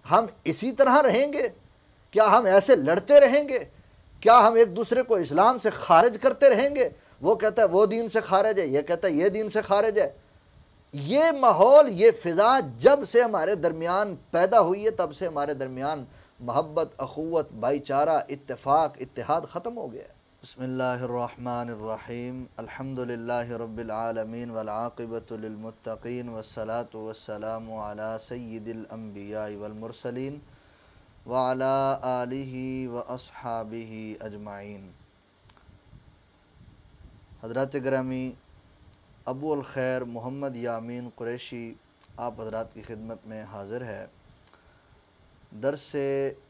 ہم اسی طرح رہیں گے؟ کیا ہم ایسے لڑتے رہیں گے؟ کیا ہم ایک دوسرے کو اسلام سے خارج کرتے رہیں گے؟ وہ کہتا ہے وہ دین سے خارج ہے، یہ کہتا ہے یہ دین سے خارج ہے۔ یہ ماحول، یہ فضا جب سے ہمارے درمیان پیدا ہوئی ہے، تب سے ہمارے درمیان محبت، اخوت، بھائی چارہ، اتفاق، اتحاد ختم ہو گیا ہے۔ بسم اللہ الرحمن الرحیم، الحمد للہ رب العالمین والعاقبۃ للمتقین والصلاة والسلام علی سید الانبیاء والمرسلین وعلی آلہ واصحابہ اجمعین۔ حضرات گرامی، ابو الخیر محمد یامین قریشی آپ حضرات کی خدمت میں حاضر ہے۔ درس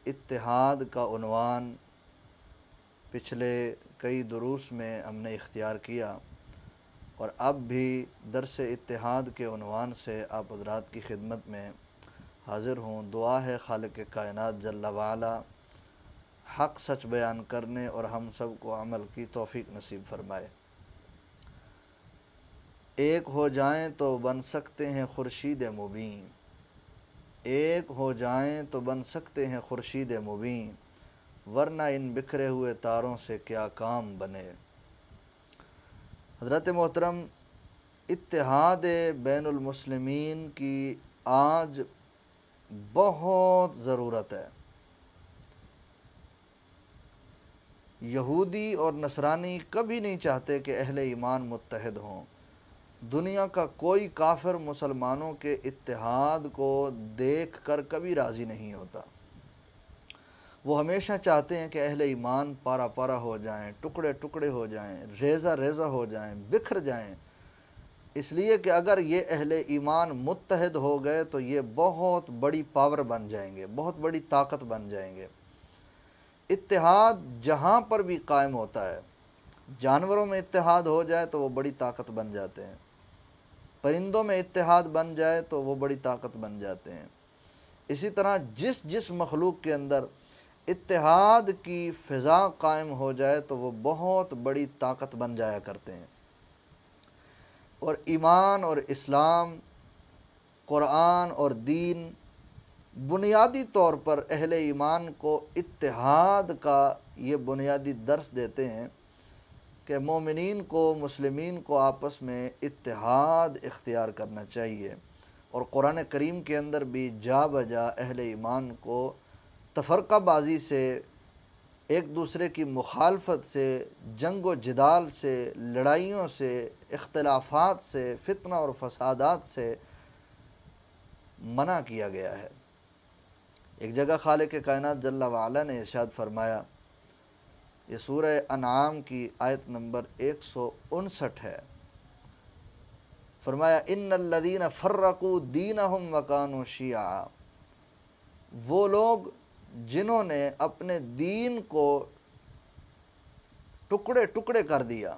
اتحاد کا عنوان پچھلے کئی دروس میں ہم نے اختیار کیا، اور اب بھی درس اتحاد کے عنوان سے آپ حضرات کی خدمت میں حاضر ہوں۔ دعا ہے خالق کائنات جل وعلا حق سچ بیان کرنے اور ہم سب کو عمل کی توفیق نصیب فرمائے۔ ایک ہو جائیں تو بن سکتے ہیں خورشید مبین، ایک ہو جائیں تو بن سکتے ہیں خورشید مبین، ورنہ ان بکھرے ہوئے تاروں سے کیا کام بنے۔ حضرت محترم، اتحاد بین المسلمین کی آج بہت ضرورت ہے۔ یہودی اور نصرانی کبھی نہیں چاہتے کہ اہل ایمان متحد ہوں۔ دنیا کا کوئی کافر مسلمانوں کے اتحاد کو دیکھ کر کبھی راضی نہیں ہوتا۔ وہ ہمیشہ چاہتے ہیں کہ اہل ایمان پارا پارا ہو جائیں، ٹکڑے ٹکڑے ہو جائیں، ریزہ ریزہ ہو جائیں، بکھر جائیں، اس لیے کہ اگر یہ اہل ایمان متحد ہو گئے تو یہ بہت بڑی پاور بن جائیں گے، بہت بڑی طاقت بن جائیں گے۔ اتحاد جہاں پر بھی قائم ہوتا ہے، جانوروں میں اتحاد ہو جائے تو وہ بڑی طاقت بن جاتے ہیں، پرندوں میں اتحاد بن جائے تو وہ بڑی طاقت بن جاتے ہیں۔ اسی طرح جس مخلوق کے اندر اتحاد کی فضا قائم ہو جائے تو وہ بہت بڑی طاقت بن جایا کرتے ہیں۔ اور ایمان اور اسلام، قرآن اور دین بنیادی طور پر اہل ایمان کو اتحاد کا یہ بنیادی درس دیتے ہیں کہ مومنین کو، مسلمین کو آپس میں اتحاد اختیار کرنا چاہیے۔ اور قرآن کریم کے اندر بھی جا بجا اہل ایمان کو تفرقہ بازی سے، ایک دوسرے کی مخالفت سے، جنگ و جدال سے، لڑائیوں سے، اختلافات سے، فتنہ اور فسادات سے منع کیا گیا ہے۔ ایک جگہ خالق کائنات جل وعلا نے ارشاد فرمایا، یہ سورہ انعام کی آیت نمبر 159 ہے، فرمایا ان الذین فرقوا دینہم وکانوا شیعا، وہ لوگ جنہوں نے اپنے دین کو ٹکڑے ٹکڑے کر دیا،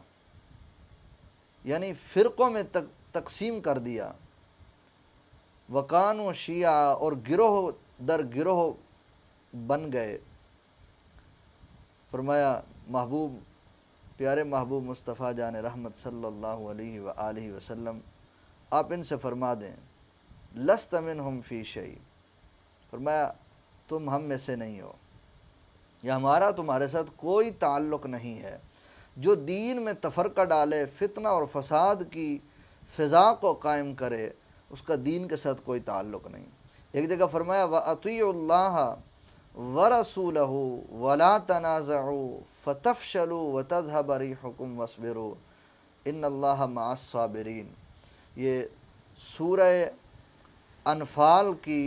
یعنی فرقوں میں تقسیم کر دیا، وکانوا شیعا، اور گروہ در گروہ بن گئے۔ فرمایا محبوب، پیارے محبوب مصطفیٰ جان رحمت صلی اللہ علیہ وآلہ وسلم، آپ ان سے فرما دیں لست منہم فی شیء، فرمایا تم ہم میں سے نہیں ہو، یا ہمارا تمہارے ساتھ کوئی تعلق نہیں ہے۔ جو دین میں تفرقہ ڈالے، فتنہ اور فساد کی فضا کو قائم کرے، اس کا دین کے ساتھ کوئی تعلق نہیں۔ ایک جگہ فرمایا وَأَطِيعُوا اللَّهَ وَرَسُولَهُ وَلَا تَنَازَعُوا فَتَفْشَلُوا وَتَذْهَبَ رِيحُكُمْ وَاصْبِرُوا إِنَّ اللَّهَ مَعَ الصَّابِرِينَ۔ یہ سورہ انفال کی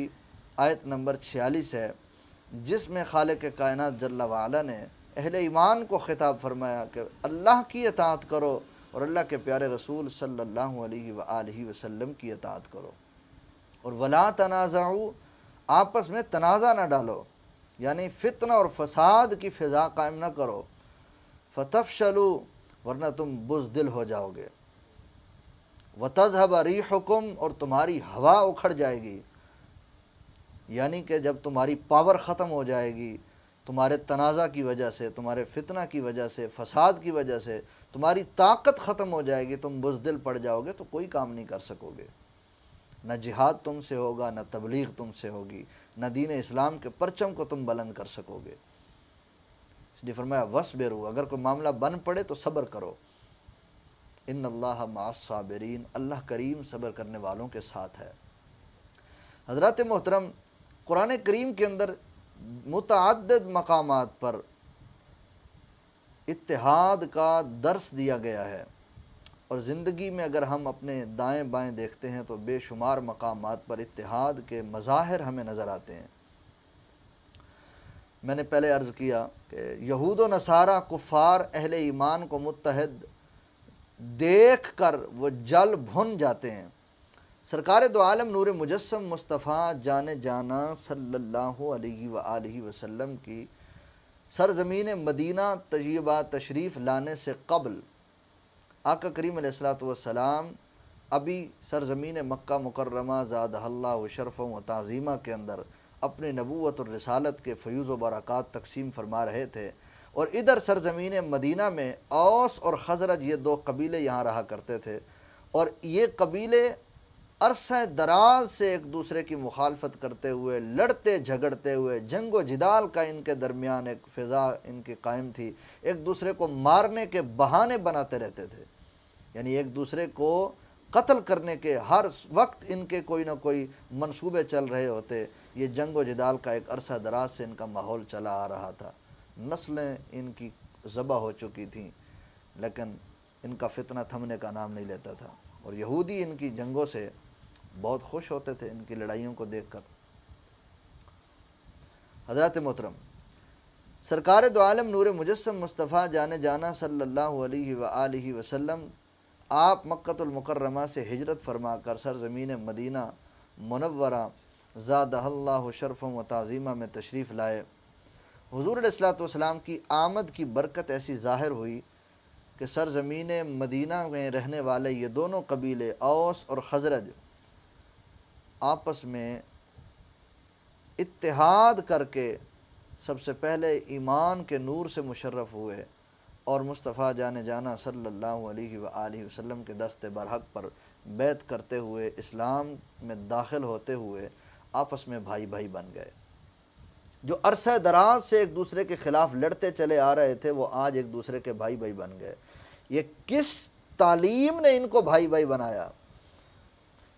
آیت نمبر 46 ہے، جس میں خالق کائنات جل وعلا نے اہل ایمان کو خطاب فرمایا کہ اللہ کی اطاعت کرو اور اللہ کے پیارے رسول صلی اللہ علیہ وآلہ وسلم کی اطاعت کرو، اور ولا تنازعوا، آپس میں تنازع نہ ڈالو، یعنی فتنہ اور فساد کی فضا قائم نہ کرو، فتفشلوا، ورنہ تم بزدل ہو جاؤ گے، وتذهب ريحكم، اور تمہاری ہوا اکھڑ جائے گی، یعنی کہ جب تمہاری پاور ختم ہو جائے گی، تمہارے تنازع کی وجہ سے، تمہارے فتنہ کی وجہ سے، فساد کی وجہ سے تمہاری طاقت ختم ہو جائے گی، تم بزدل پڑ جاؤ گے تو کوئی کام نہیں کر سکو گے۔ نہ جہاد تم سے ہوگا، نہ تبلیغ تم سے ہوگی، نہ دین اسلام کے پرچم کو تم بلند کر سکو گے۔ اس لیے فرمایا وَاصْبِرُوا، اگر کوئی معاملہ بن پڑے تو صبر کرو، ان اللہ مع الصابرین، اللہ کریم صبر کرنے والوں کے ساتھ ہے۔ حضرات محترم، قرآن کریم کے اندر متعدد مقامات پر اتحاد کا درس دیا گیا ہے، اور زندگی میں اگر ہم اپنے دائیں بائیں دیکھتے ہیں تو بے شمار مقامات پر اتحاد کے مظاہر ہمیں نظر آتے ہیں۔ میں نے پہلے عرض کیا کہ یہود و نصارہ کفار اہل ایمان کو متحد دیکھ کر وہ جل بھن جاتے ہیں۔ سرکار دو عالم نور مجسم مصطفیٰ جان جانا صلی اللہ علیہ وآلہ وسلم کی سرزمین مدینہ طیبہ تشریف لانے سے قبل آقا کریم علیہ الصلوۃ والسلام ابھی سرزمین مکہ مکرمہ زادہ اللہ شرف و تعظیمہ کے اندر اپنی نبوت اور رسالت کے فیوز و برکات تقسیم فرما رہے تھے، اور ادھر سرزمین مدینہ میں اوس اور خزرج یہ دو قبیلے یہاں رہا کرتے تھے، اور یہ قبیلے عرصہ دراز سے ایک دوسرے کی مخالفت کرتے ہوئے، لڑتے جھگڑتے ہوئے، جنگ و جدال کا ان کے درمیان ایک فضا ان کی قائم تھی، ایک دوسرے کو مارنے کے بہانے بناتے رہتے تھے، یعنی ایک دوسرے کو قتل کرنے کے ہر وقت ان کے کوئی نہ کوئی منصوبے چل رہے ہوتے۔ یہ جنگ و جدال کا ایک عرصہ دراز سے ان کا ماحول چلا آ رہا تھا، نسلیں ان کی ذبح ہو چکی تھیں، لیکن ان کا فتنہ تھمنے کا نام نہیں لیتا تھا، اور یہودی ان کی جنگوں سے بہت خوش ہوتے تھے، ان کی لڑائیوں کو دیکھ کر۔ حضرات محترم، سرکار دو عالم نور مجسم مصطفیٰ جانے جانا صلی اللہ علیہ وآلہ وسلم آپ مکۃ المکرمہ سے ہجرت فرما کر سرزمین مدینہ منورہ زادہ اللہ شرف و تعظیمہ میں تشریف لائے۔ حضور علیہ الصلوۃ والسلام کی آمد کی برکت ایسی ظاہر ہوئی کہ سرزمین مدینہ میں رہنے والے یہ دونوں قبیلے اوس اور خزرج آپس میں اتحاد کر کے سب سے پہلے ایمان کے نور سے مشرف ہوئے، اور مصطفیٰ جانے جانا صلی اللہ علیہ وآلہ وسلم کے دست برحق پر بیعت کرتے ہوئے، اسلام میں داخل ہوتے ہوئے آپس میں بھائی بھائی بن گئے۔ جو عرصہ دراز سے ایک دوسرے کے خلاف لڑتے چلے آ رہے تھے، وہ آج ایک دوسرے کے بھائی بھائی بن گئے۔ یہ کس تعلیم نے ان کو بھائی بھائی بنایا؟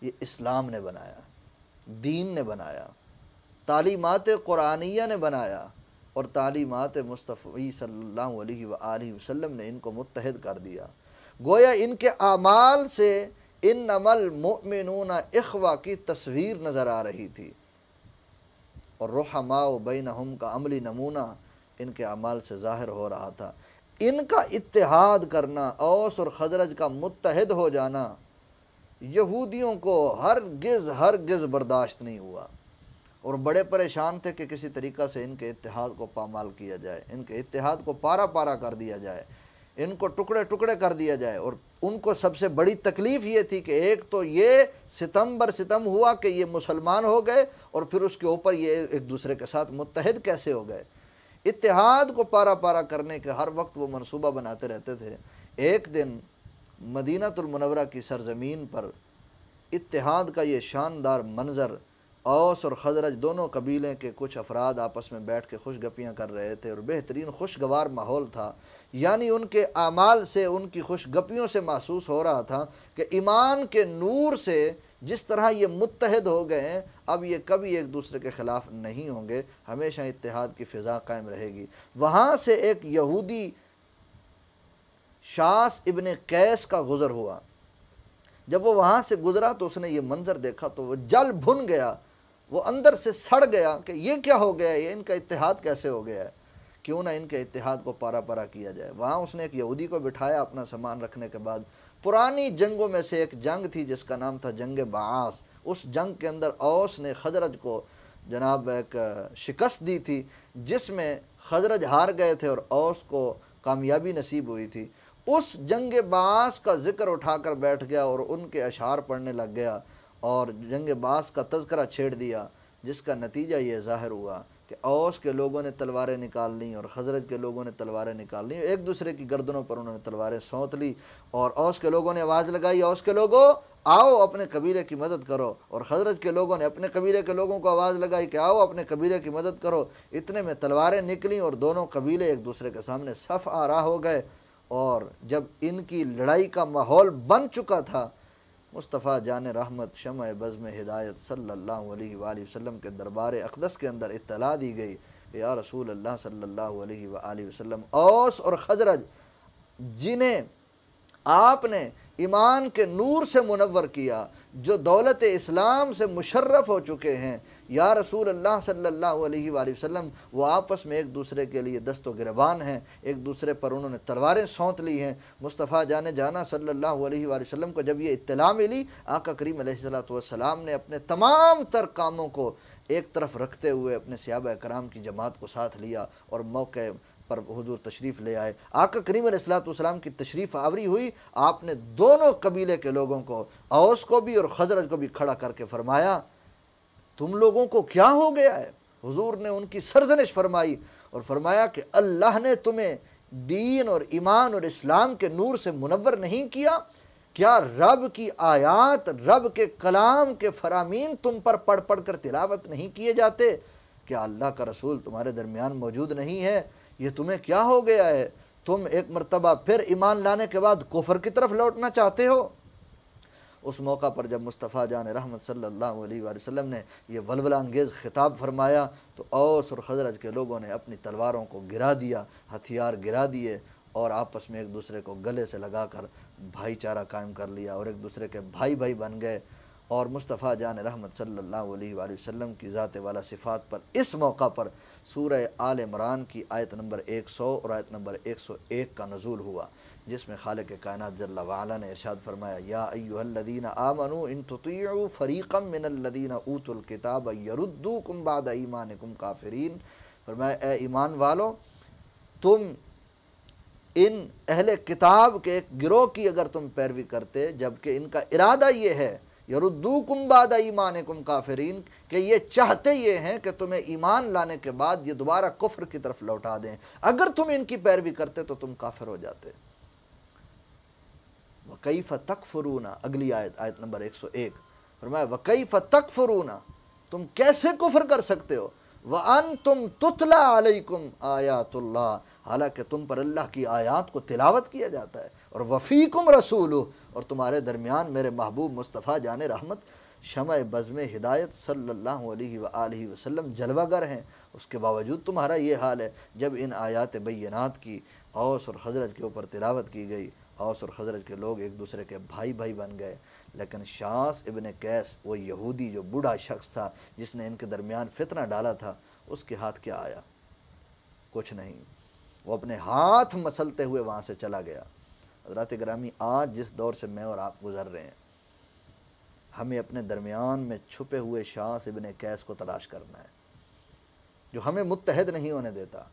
یہ اسلام نے بنایا، دین نے بنایا، تعلیمات قرآنیہ نے بنایا، اور تعلیمات مصطفی صلی اللہ علیہ وآلہ وسلم نے ان کو متحد کر دیا۔ گویا ان کے اعمال سے انما المؤمنون اخوہ کی تصویر نظر آ رہی تھی، اور رحماء بینہم کا عملی نمونہ ان کے اعمال سے ظاہر ہو رہا تھا۔ ان کا اتحاد کرنا، اوس اور خزرج کا متحد ہو جانا، یہودیوں کو ہرگز برداشت نہیں ہوا، اور بڑے پریشان تھے کہ کسی طریقہ سے ان کے اتحاد کو پامال کیا جائے، ان کے اتحاد کو پارا پارا کر دیا جائے، ان کو ٹکڑے ٹکڑے کر دیا جائے۔ اور ان کو سب سے بڑی تکلیف یہ تھی کہ ایک تو یہ ستم بر ستم ہوا کہ یہ مسلمان ہو گئے، اور پھر اس کے اوپر یہ ایک دوسرے کے ساتھ متحد کیسے ہو گئے۔ اتحاد کو پارا پارا کرنے کے ہر وقت وہ منصوبہ بناتے رہتے تھے۔ ایک دن مدینہ المنورہ کی سرزمین پر اتحاد کا یہ شاندار منظر، اوس اور خزرج دونوں قبیلے کے کچھ افراد آپس میں بیٹھ کے خوش گپیاں کر رہے تھے، اور بہترین خوشگوار ماحول تھا، یعنی ان کے اعمال سے، ان کی خوش گپیوں سے محسوس ہو رہا تھا کہ ایمان کے نور سے جس طرح یہ متحد ہو گئے ہیں، اب یہ کبھی ایک دوسرے کے خلاف نہیں ہوں گے، ہمیشہ اتحاد کی فضا قائم رہے گی۔ وہاں سے ایک یہودی شاس ابن قیس کا گزر ہوا، جب وہ وہاں سے گزرا تو اس نے یہ منظر دیکھا تو وہ جل بھن گیا، وہ اندر سے سڑ گیا کہ یہ کیا ہو گیا، یہ ان کا اتحاد کیسے ہو گیا ہے، کیوں نہ ان کے اتحاد کو پارا پارا کیا جائے۔ وہاں اس نے ایک یہودی کو بٹھایا اپنا سامان رکھنے کے بعد۔ پرانی جنگوں میں سے ایک جنگ تھی جس کا نام تھا جنگ بعاث۔ اس جنگ کے اندر اوس نے خزرج کو جناب ایک شکست دی تھی، جس میں خزرج ہار گئے تھے اور اوس کو کامیابی نصیب ہوئی تھی۔ اس جنگ بعاث کا ذکر اٹھا کر بیٹھ گیا اور ان کے اشعار پڑھنے لگ گیا، اور جنگ بعاث کا تذکرہ چھیڑ دیا، جس کا نتیجہ یہ ظاہر ہوا کہ اوس کے لوگوں نے تلواریں نکال لیں اور خزرج کے لوگوں نے تلواریں نکال لیں، ایک دوسرے کی گردنوں پر انہوں نے تلواریں سونت لی، اور اوس کے لوگوں نے آواز لگائی، اوس کے لوگوں آؤ اپنے قبیلے کی مدد کرو، اور خزرج کے لوگوں نے اپنے قبیلے کے لوگوں کو آواز لگائی کہ آؤ اپنے قبیلے کی مدد کرو۔ اتنے میں تلواریں نکلیں اور دونوں قبیلے ایک دوسرے کے سامنے صف آرا ہو گئے، اور جب ان کی لڑائی کا ماحول بن چکا تھا، مصطفیٰ جان رحمت شمع بزم ہدایت صلی اللہ علیہ وآلہ وسلم کے دربار اقدس کے اندر اطلاع دی گئی کہ یا رسول اللہ صلی اللہ علیہ وآلہ وسلم، اوس اور خزرج جنہیں آپ نے ایمان کے نور سے منور کیا، جو دولت اسلام سے مشرف ہو چکے ہیں، یا رسول اللہ صلی اللہ علیہ وآلہ وسلم، وہ آپس میں ایک دوسرے کے لیے دست و گریبان ہیں، ایک دوسرے پر انہوں نے تلواریں سونت لی ہیں۔ مصطفیٰ جان جانا صلی اللہ علیہ وآلہ وسلم کو جب یہ اطلاع ملی، آقا کریم علیہ السلام نے اپنے تمام تر کاموں کو ایک طرف رکھتے ہوئے اپنے صحابہ کرام کی جماعت کو ساتھ لیا اور موقع پر حضور تشریف لے آئے۔ آقا کریم علیہ السلام کی تشریف آوری ہوئی، آپ نے دونوں قبیلے کے لوگوں کو، اوس کو بھی اور خزرج کو بھی کھڑا کر کے فرمایا، تم لوگوں کو کیا ہو گیا ہے؟ حضور نے ان کی سرزنش فرمائی اور فرمایا کہ اللہ نے تمہیں دین اور ایمان اور اسلام کے نور سے منور نہیں کیا؟ کیا رب کی آیات، رب کے کلام کے فرامین تم پر پڑھ پڑھ کر تلاوت نہیں کیے جاتے؟ کیا اللہ کا رسول تمہارے درمیان موجود نہیں ہے؟ یہ تمہیں کیا ہو گیا ہے؟ تم ایک مرتبہ پھر ایمان لانے کے بعد کفر کی طرف لوٹنا چاہتے ہو؟ اس موقع پر جب مصطفیٰ جان رحمت صلی اللہ علیہ وآلہ وسلم نے یہ ولولہ انگیز خطاب فرمایا تو اوس اور خزرج کے لوگوں نے اپنی تلواروں کو گرا دیا، ہتھیار گرا دیے، اور آپس میں ایک دوسرے کو گلے سے لگا کر بھائی چارہ قائم کر لیا اور ایک دوسرے کے بھائی بھائی بن گئے۔ اور مصطفیٰ جان رحمت صلی اللہ علیہ وآلہ وسلم کی ذات والا صفات پر اس موقع پر سورہ آل عمران کی آیت نمبر 100 اور آیت نمبر 101 کا نزول ہوا، جس میں خالق کائنات جل وعلا نے ارشاد فرمایا، یا ایھا الذین آمنوا ان تطیعوا فریقا من الذین اوتوا الکتاب یردوکم بعد ایمانکم کافرین۔ فرمایا اے ایمان والو، تم ان اہل کتاب کے ایک گروہ کی اگر تم پیروی کرتے، جبکہ ان کا ارادہ یہ ہے یردوکم بعد ایمانکم کافرین، کہ یہ چاہتے یہ ہیں کہ تمہیں ایمان لانے کے بعد یہ دوبارہ کفر کی طرف لوٹا دیں، اگر تم ان کی پیروی کرتے تو تم کافر ہو جاتے۔ وَكَيْفَ تَكْفُرُونَ، اگلی آیت نمبر 101، فرمایا وَكَيْفَ تَكْفُرُونَ، تم کیسے کفر کر سکتے ہو، وَأَنْتُمْ تُتْلَى عَلَيْكُمْ آیات اللہ، حالانکہ تم پر اللہ کی آیات کو تلاوت کیا جاتا ہے، اور وَفِيكُمْ رَسُولُهُ، اور تمہارے درمیان میرے محبوب مصطفیٰ جان رحمت شمع بزم ہدایت صلی اللہ علیہ وآلہ وسلم جلوہ گر ہیں، اس کے باوجود تمہارا یہ حال ہے۔ جب ان آیات بینات کی اوس اور خزرج کے اوپر تلاوت کی گئی، اوس اور خزرج کے لوگ ایک دوسرے کے بھائی بھائی بن گئے، لیکن شاس ابن قیس، وہ یہودی جو بوڑھا شخص تھا جس نے ان کے درمیان فتنہ ڈالا تھا، اس کے ہاتھ کیا آیا؟ کچھ نہیں، وہ اپنے ہاتھ مسلتے ہوئے وہاں سے چلا گیا۔ حضرات گرامی، آج جس دور سے میں اور آپ گزر رہے ہیں، ہمیں اپنے درمیان میں چھپے ہوئے شاس ابن قیس کو تلاش کرنا ہے، جو ہمیں متحد نہیں ہونے دیتا،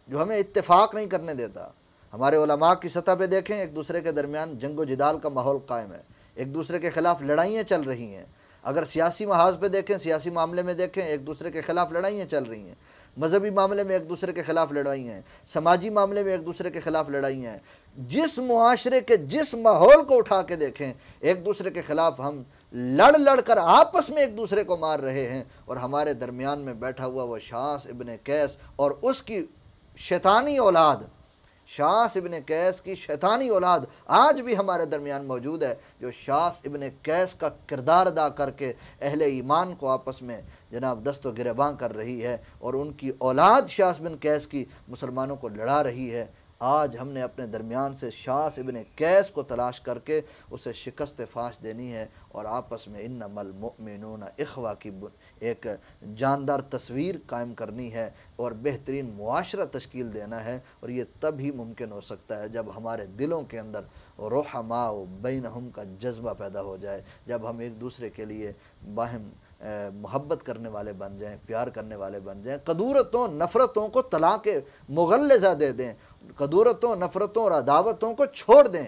جو ہمیں اتفاق نہیں کرنے دیتا۔ ہمارے علماء کی سطح پہ دیکھیں، ایک دوسرے کے درمیان جنگ و جدال کا ماحول قائم ہے، ایک دوسرے کے خلاف لڑائیاں چل رہی ہیں۔ اگر سیاسی محاذ پہ دیکھیں، سیاسی معاملے میں دیکھیں، ایک دوسرے کے خلاف لڑائیاں چل رہی ہیں، مذہبی معاملے میں ایک دوسرے کے خلاف لڑائیاں ہیں، سماجی معاملے میں ایک دوسرے کے خلاف لڑائیاں ہیں۔ جس معاشرے کے جس ماحول کو اٹھا کے دیکھیں، ایک دوسرے کے خلاف ہم لڑ لڑ کر آپس میں ایک دوسرے کو مار رہے ہیں، اور ہمارے درمیان میں بیٹھا ہوا وہ شاس ابن قیس اور اس کی شیطانی اولاد، شاس ابن قیس کی شیطانی اولاد آج بھی ہمارے درمیان موجود ہے، جو شاس ابن قیس کا کردار ادا کر کے اہل ایمان کو آپس میں جناب دست و گریباں کر رہی ہے، اور ان کی اولاد شاس بن قیس کی مسلمانوں کو لڑا رہی ہے۔ آج ہم نے اپنے درمیان سے شاس ابن قیس کو تلاش کر کے اسے شکست فاش دینی ہے، اور آپس میں انما المؤمنون اخوہ کی ایک جاندار تصویر قائم کرنی ہے، اور بہترین معاشرہ تشکیل دینا ہے۔ اور یہ تب ہی ممکن ہو سکتا ہے جب ہمارے دلوں کے اندر رحماء بینہم کا جذبہ پیدا ہو جائے، جب ہم ایک دوسرے کے لیے باہم محبت کرنے والے بن جائیں، پیار کرنے والے بن جائیں، قدورتوں نفرتوں کو طلاق مغلظہ دے دیں، قدورتوں نفرتوں اور عداوتوں کو چھوڑ دیں،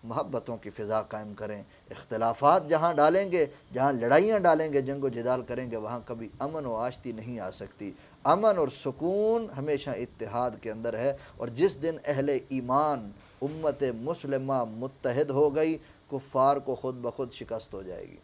محبتوں کی فضا قائم کریں۔ اختلافات جہاں ڈالیں گے، جہاں لڑائیاں ڈالیں گے، جنگ و جدال کریں گے، وہاں کبھی امن و آشتی نہیں آ سکتی۔ امن اور سکون ہمیشہ اتحاد کے اندر ہے، اور جس دن اہل ایمان امت مسلمہ متحد ہو گئی، کفار کو خود بخود شکست ہو جائے گی،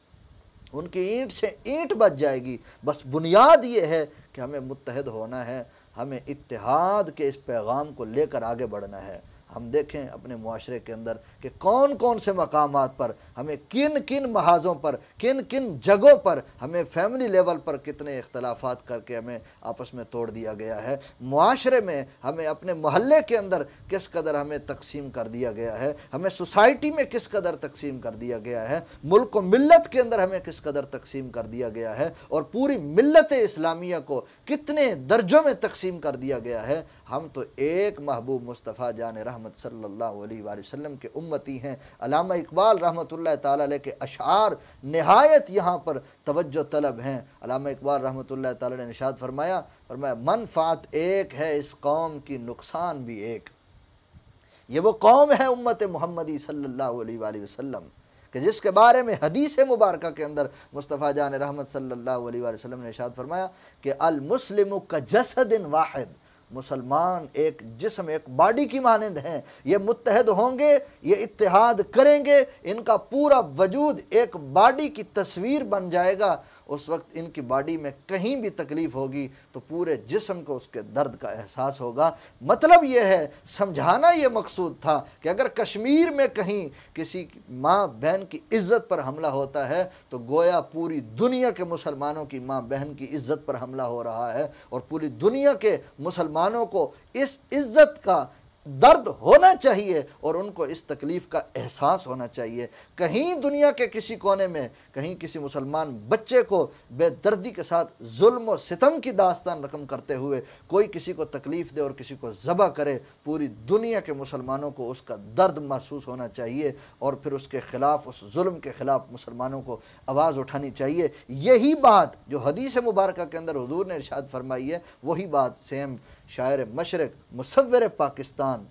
ان کی اینٹ سے اینٹ بچ جائے گی۔ بس بنیاد یہ ہے کہ ہمیں متحد ہونا ہے، ہمیں اتحاد کے اس پیغام کو لے کر آگے بڑھنا ہے۔ ہم دیکھیں اپنے معاشرے کے اندر کہ کون کون سے مقامات پر ہمیں کن کن محاذوں پر، کن کن جگہوں پر ہمیں فیملی لیول پر کتنے اختلافات کر کے ہمیں آپس میں توڑ دیا گیا ہے، معاشرے میں ہمیں اپنے محلے کے اندر کس قدر ہمیں تقسیم کر دیا گیا ہے، ہمیں سوسائٹی میں کس قدر تقسیم کر دیا گیا ہے، ملک و ملت کے اندر ہمیں کس قدر تقسیم کر دیا گیا ہے، اور پوری ملت اسلامیہ کو کتنے درجوں میں تقسیم کر دیا گیا ہے۔ ہم تو ایک محبوب مصطفیٰ جان رحمت صلی اللہ علیہ وآلہ وسلم کے امتی ہیں۔ علامہ اقبال رحمۃ اللہ تعالیٰ علیہ کے اشعار نہایت یہاں پر توجہ طلب ہیں۔ علامہ اقبال رحمۃ اللہ تعالیٰ نے ارشاد فرمایا منفعت ایک ہے اس قوم کی، نقصان بھی ایک۔ یہ وہ قوم ہے امت محمدی صلی اللہ علیہ وآلہ وسلم کہ جس کے بارے میں حدیث مبارکہ کے اندر مصطفیٰ جان رحمت صلی اللہ علیہ وآلہ وسلم نے ارشاد فرمایا کہ المسلم کجسد واحد، مسلمان ایک جسم، ایک باڈی کی مانند ہیں، یہ متحد ہوں گے، یہ اتحاد کریں گے، ان کا پورا وجود ایک باڈی کی تصویر بن جائے گا۔ اس وقت ان کی باڈی میں کہیں بھی تکلیف ہوگی تو پورے جسم کو اس کے درد کا احساس ہوگا۔ مطلب یہ ہے، سمجھانا یہ مقصود تھا کہ اگر کشمیر میں کہیں کسی ماں بہن کی عزت پر حملہ ہوتا ہے تو گویا پوری دنیا کے مسلمانوں کی ماں بہن کی عزت پر حملہ ہو رہا ہے، اور پوری دنیا کے مسلمانوں کو اس عزت کا درد ہونا چاہیے اور ان کو اس تکلیف کا احساس ہونا چاہیے۔ کہیں دنیا کے کسی کونے میں کہیں کسی مسلمان بچے کو بے دردی کے ساتھ ظلم و ستم کی داستان رقم کرتے ہوئے کوئی کسی کو تکلیف دے اور کسی کو ذبح کرے، پوری دنیا کے مسلمانوں کو اس کا درد محسوس ہونا چاہیے، اور پھر اس کے خلاف، اس ظلم کے خلاف مسلمانوں کو آواز اٹھانی چاہیے۔ یہی بات جو حدیث مبارکہ کے اندر حضور نے ارشاد فرمائی ہے، وہی بات سیم شاعر مشرق، مصور پاکستان،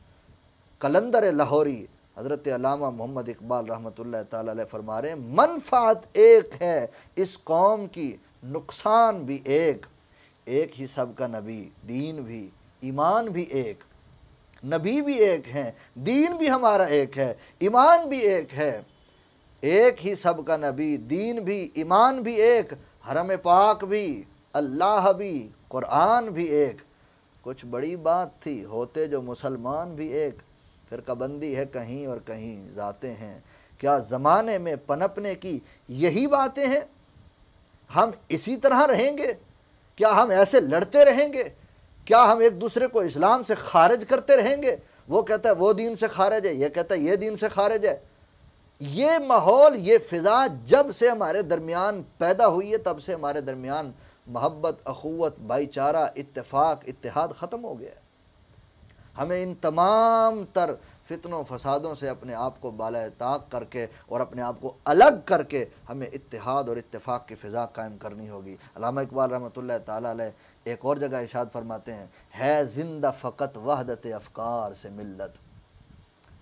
قلندر لاہوری حضرت علامہ محمد اقبال رحمۃ اللہ تعالیٰ علیہ فرما رہے ہیں منفعت ایک ہے اس قوم کی، نقصان بھی ایک۔ ایک ہی سب کا نبی، دین بھی، ایمان بھی ایک، نبی بھی ایک ہیں، دین بھی ہمارا ایک ہے، ایمان بھی ایک ہے۔ ایک ہی سب کا نبی، دین بھی، ایمان بھی ایک، حرم پاک بھی، اللہ بھی، قرآن بھی ایک۔ کچھ بڑی بات تھی، ہوتے جو مسلمان بھی ایک، فرقہ بندی ہے کہیں اور کہیں ذاتیں ہیں۔ کیا زمانے میں پنپنے کی یہی باتیں ہیں؟ ہم اسی طرح رہیں گے؟ کیا ہم ایسے لڑتے رہیں گے؟ کیا ہم ایک دوسرے کو اسلام سے خارج کرتے رہیں گے؟ وہ کہتا ہے وہ دین سے خارج ہے، یہ کہتا ہے یہ دین سے خارج ہے۔ یہ ماحول، یہ فضا جب سے ہمارے درمیان پیدا ہوئی ہے، تب سے ہمارے درمیان محبت، اخوت، بھائی چارہ، اتفاق، اتحاد ختم ہو گیا ہے۔ ہمیں ان تمام تر فتنوں و فسادوں سے اپنے آپ کو بالائے طاق کر کے اور اپنے آپ کو الگ کر کے ہمیں اتحاد اور اتفاق کی فضا قائم کرنی ہوگی۔ علامہ اقبال رحمۃ اللہ تعالیٰ علیہ ایک اور جگہ ارشاد فرماتے ہیں ہے زندہ فقط وحدت افکار سے ملت۔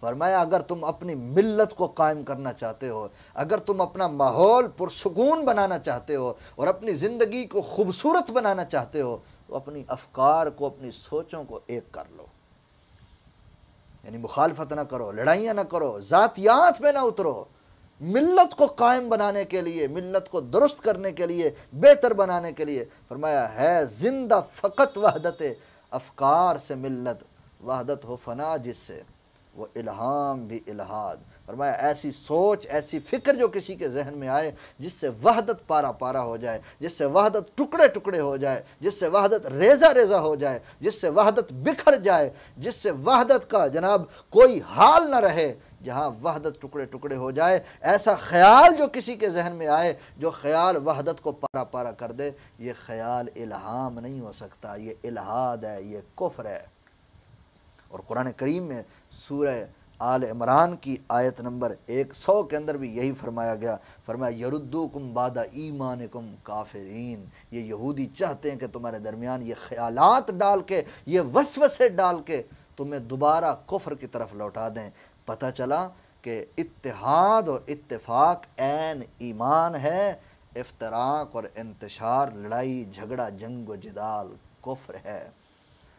فرمایا اگر تم اپنی ملت کو قائم کرنا چاہتے ہو، اگر تم اپنا ماحول پرسکون بنانا چاہتے ہو اور اپنی زندگی کو خوبصورت بنانا چاہتے ہو، تو اپنی افکار کو، اپنی سوچوں کو ایک کر لو، یعنی مخالفت نہ کرو، لڑائیاں نہ کرو، ذاتیات میں نہ اترو۔ ملت کو قائم بنانے کے لیے، ملت کو درست کرنے کے لیے، بہتر بنانے کے لیے فرمایا ہے زندہ فقط وحدت افکار سے ملت، وحدت ہو فنا جس سے وہ الہام بھی الہاد۔ فرمایا ایسی سوچ، ایسی فکر جو کسی کے ذہن میں آئے جس سے وحدت پارا پارا ہو جائے، جس سے وحدت ٹکڑے ٹکڑے ہو جائے، جس سے وحدت ریزہ ریزہ ہو جائے، جس سے وحدت بکھر جائے، جس سے وحدت کا جناب کوئی حال نہ رہے، جہاں وحدت ٹکڑے ٹکڑے ہو جائے، ایسا خیال جو کسی کے ذہن میں آئے، جو خیال وحدت کو پارا پارا کر دے، یہ خیال الہام نہیں ہو سکتا، یہ الہاد ہے، یہ کفر ہے۔ اور قرآن کریم میں سورہ آل عمران کی آیت نمبر 100 کے اندر بھی یہی فرمایا گیا، فرمایا یردوکم بعد ایمانکم کافرین۔ یہ یہودی چاہتے ہیں کہ تمہارے درمیان یہ خیالات ڈال کے، یہ وسوسے ڈال کے تمہیں دوبارہ کفر کی طرف لوٹا دیں۔ پتہ چلا کہ اتحاد اور اتفاق عین ایمان ہے، افتراق اور انتشار، لڑائی جھگڑا جنگ و جدال کفر ہے۔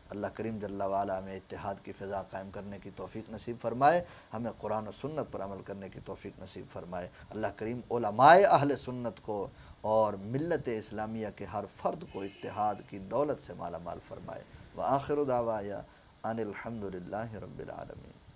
اللہ کریم جل وعلا ہمیں اتحاد کی فضا قائم کرنے کی توفیق نصیب فرمائے، ہمیں قرآن و سنت پر عمل کرنے کی توفیق نصیب فرمائے۔ اللہ کریم علماء اہل سنت کو اور ملت اسلامیہ کے ہر فرد کو اتحاد کی دولت سے مالا مال فرمائے۔ وآخر دعوایا ان الحمد للہ رب العالمین۔